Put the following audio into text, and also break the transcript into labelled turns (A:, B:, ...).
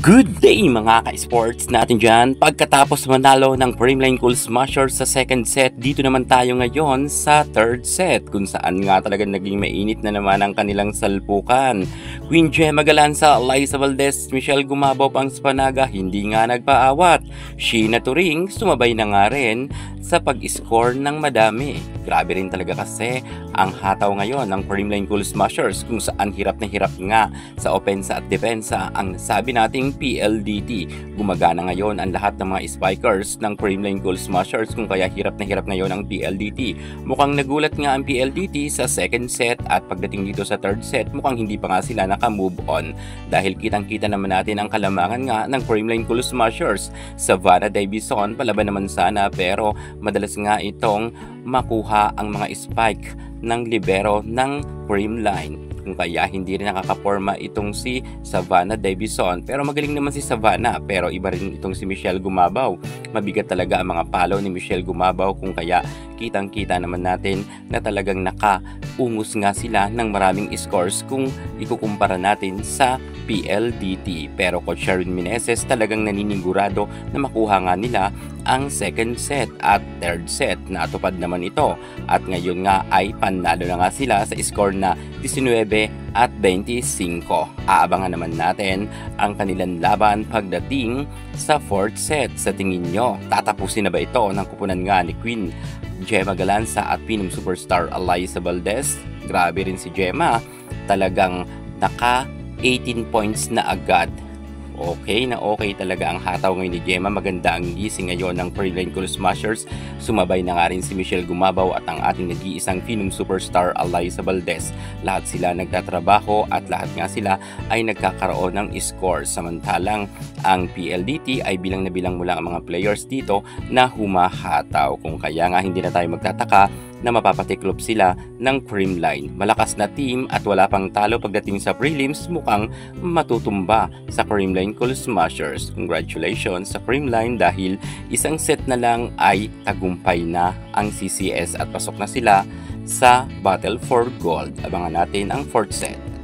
A: Good day mga ka-sports natin dyan. Pagkatapos manalo ng Creamline Cool Smashers sa second set, dito naman tayo ngayon sa third set kung saan nga talaga naging mainit na naman ang kanilang salpukan. Queen Gemma Galanza, Liza Valdez, Michelle Gumabao pang Spanaga hindi nga nagpaawat. Sheena Turing sumabay na nga rin sa pag-score ng madami. Grabe rin talaga kasi ang hataw ngayon ng Creamline Cool Smashers kung saan hirap na hirap nga sa opensa at depensa ang sabi nating PLDT. Gumagana ngayon ang lahat ng mga spikers ng Creamline Cool Smashers kung kaya hirap na hirap ngayon ang PLDT. Mukhang nagulat nga ang PLDT sa second set at pagdating dito sa third set mukhang hindi pa nga sila naka-move on dahil kitang-kita naman natin ang kalamangan nga ng Creamline Cool Smashers. Savannah Davison palaban naman sana pero madalas nga itong makuha ang mga spike ng libero ng Creamline. Kung kaya hindi rin nakakaporma itong si Savannah Davison. Pero magaling naman si Savannah, pero iba rin itong si Michelle Gumabao. Mabigat talaga ang mga palo ni Michelle Gumabao kung kaya kitang-kita naman natin na talagang nakaungos nga sila ng maraming scores kung ikukumpara natin sa PLDT. Pero Coach Sharon Meneses talagang naninigurado na makuha nga nila ang second set at third set. Natupad naman ito at ngayon nga ay panalo na nga sila sa score na 19 at 25. Aabangan naman natin ang kanilang laban pagdating sa fourth set. Sa tingin nyo, tatapusin na ba ito ng kupunan nga ni Queen Gemma Galanza at Pinum Superstar Liza Valdez? Grabe rin si Gemma, talagang naka 18 points na agad. Okay na okay talaga ang hataw ngayon ni Gemma. Maganda ang gising ngayon ng Creamline Cool Smashers. Sumabay na nga rin si Michelle Gumabao at ang ating nag-iisang Phenom Superstar Liza Valdez. Lahat sila nagtatrabaho at lahat nga sila ay nagkakaroon ng score. Samantalang ang PLDT ay bilang na bilang mo lang ang mga players dito na humahataw. Kung kaya nga hindi na tayo magtataka na mapapatiklop sila ng Creamline. Malakas na team at wala pang talo pagdating sa prelims, mukhang matutumba sa Creamline Cool Smashers. Congratulations sa Creamline dahil isang set na lang ay tagumpay na ang CCS at pasok na sila sa Battle for Gold. Abangan natin ang fourth set.